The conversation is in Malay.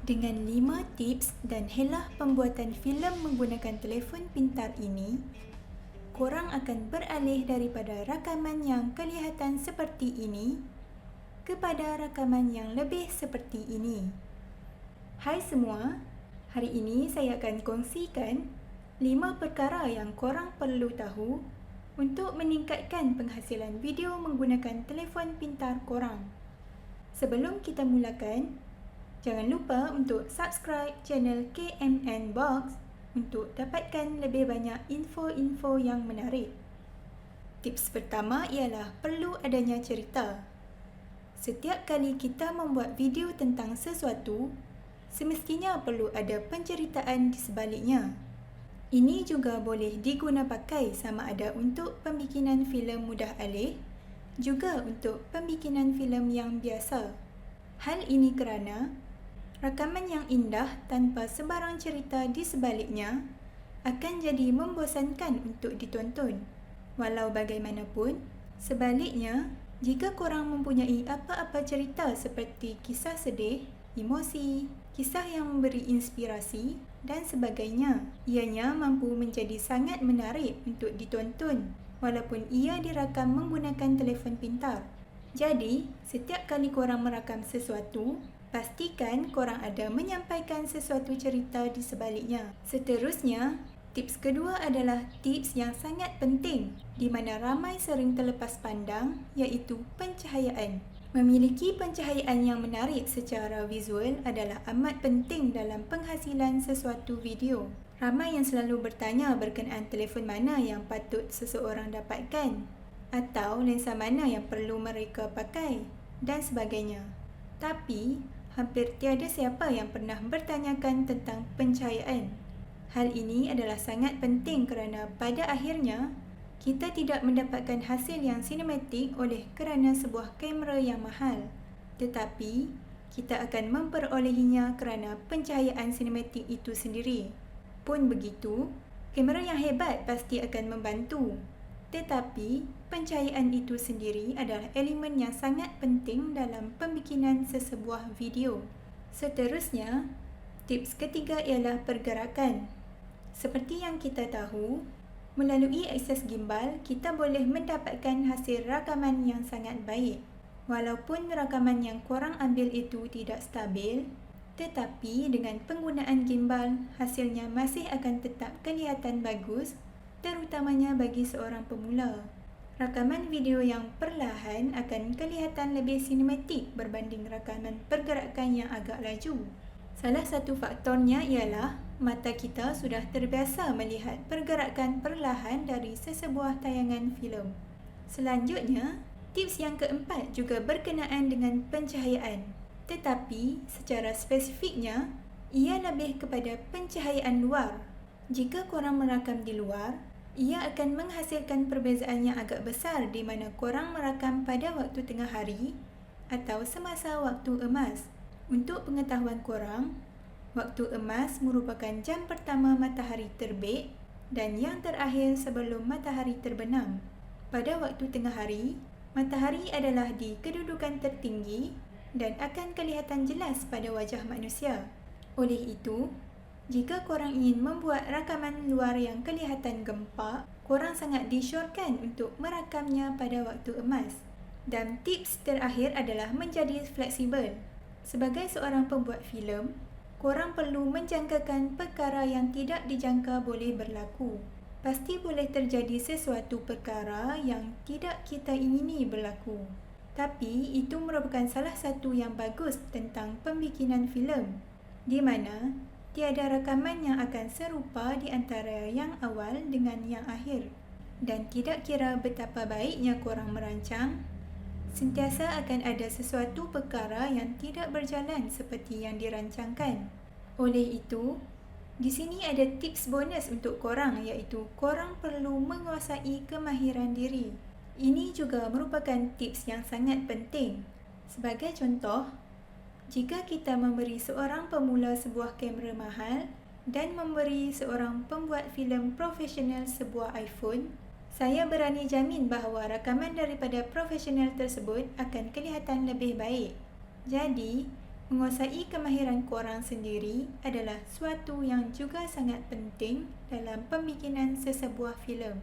Dengan 5 tips dan helah pembuatan filem menggunakan telefon pintar ini, korang akan beralih daripada rakaman yang kelihatan seperti ini kepada rakaman yang lebih seperti ini. Hai semua, hari ini saya akan kongsikan 5 perkara yang korang perlu tahu untuk meningkatkan penghasilan video menggunakan telefon pintar korang. Sebelum kita mulakan, jangan lupa untuk subscribe channel KMN Box untuk dapatkan lebih banyak info-info yang menarik. Tips pertama ialah perlu adanya cerita. Setiap kali kita membuat video tentang sesuatu, semestinya perlu ada penceritaan di sebaliknya. Ini juga boleh diguna pakai sama ada untuk pembikinan filem mudah alih, juga untuk pembikinan filem yang biasa. Hal ini kerana rakaman yang indah tanpa sebarang cerita di sebaliknya akan jadi membosankan untuk ditonton. Walau bagaimanapun, sebaliknya, jika korang mempunyai apa-apa cerita seperti kisah sedih, emosi, kisah yang memberi inspirasi dan sebagainya, ianya mampu menjadi sangat menarik untuk ditonton walaupun ia dirakam menggunakan telefon pintar. Jadi, setiap kali korang merakam sesuatu, pastikan korang ada menyampaikan sesuatu cerita di sebaliknya. Seterusnya, tips kedua adalah tips yang sangat penting di mana ramai sering terlepas pandang, iaitu pencahayaan. Memiliki pencahayaan yang menarik secara visual adalah amat penting dalam penghasilan sesuatu video. Ramai yang selalu bertanya berkenaan telefon mana yang patut seseorang dapatkan, atau lensa mana yang perlu mereka pakai, dan sebagainya. Tapi, hampir tiada siapa yang pernah bertanyakan tentang pencahayaan. Hal ini adalah sangat penting kerana pada akhirnya, kita tidak mendapatkan hasil yang sinematik oleh kerana sebuah kamera yang mahal. Tetapi, kita akan memperolehinya kerana pencahayaan sinematik itu sendiri. Pun begitu, kamera yang hebat pasti akan membantu. Tetapi, pencahayaan itu sendiri adalah elemen yang sangat penting dalam pembikinan sesebuah video. Seterusnya, tips ketiga ialah pergerakan. Seperti yang kita tahu, melalui akses gimbal, kita boleh mendapatkan hasil rakaman yang sangat baik. Walaupun rakaman yang korang ambil itu tidak stabil, tetapi dengan penggunaan gimbal, hasilnya masih akan tetap kelihatan bagus, terutamanya bagi seorang pemula. Rakaman video yang perlahan akan kelihatan lebih sinematik berbanding rakaman pergerakan yang agak laju. Salah satu faktornya ialah mata kita sudah terbiasa melihat pergerakan perlahan dari sesebuah tayangan filem. Selanjutnya, tips yang keempat juga berkenaan dengan pencahayaan. Tetapi, secara spesifiknya, ia lebih kepada pencahayaan luar. Jika korang merakam di luar, ia akan menghasilkan perbezaan yang agak besar di mana korang merakam pada waktu tengah hari atau semasa waktu emas. Untuk pengetahuan korang, waktu emas merupakan jam pertama matahari terbit dan yang terakhir sebelum matahari terbenam. Pada waktu tengah hari, matahari adalah di kedudukan tertinggi dan akan kelihatan jelas pada wajah manusia. Oleh itu, jika korang ingin membuat rakaman luar yang kelihatan gempak, korang sangat disyorkan untuk merakamnya pada waktu emas. Dan tips terakhir adalah menjadi fleksibel. Sebagai seorang pembuat filem, korang perlu menjangkakan perkara yang tidak dijangka boleh berlaku. Pasti boleh terjadi sesuatu perkara yang tidak kita ingini berlaku. Tapi itu merupakan salah satu yang bagus tentang pembikinan filem, di mana tiada rakaman yang akan serupa di antara yang awal dengan yang akhir. Dan tidak kira betapa baiknya korang merancang, sentiasa akan ada sesuatu perkara yang tidak berjalan seperti yang dirancangkan. Oleh itu, di sini ada tips bonus untuk korang, iaitu korang perlu menguasai kemahiran diri. Ini juga merupakan tips yang sangat penting. Sebagai contoh, jika kita memberi seorang pemula sebuah kamera mahal dan memberi seorang pembuat filem profesional sebuah iPhone, saya berani jamin bahawa rakaman daripada profesional tersebut akan kelihatan lebih baik. Jadi, Menguasai kemahiran korang sendiri adalah suatu yang juga sangat penting dalam pembikinan sesebuah filem.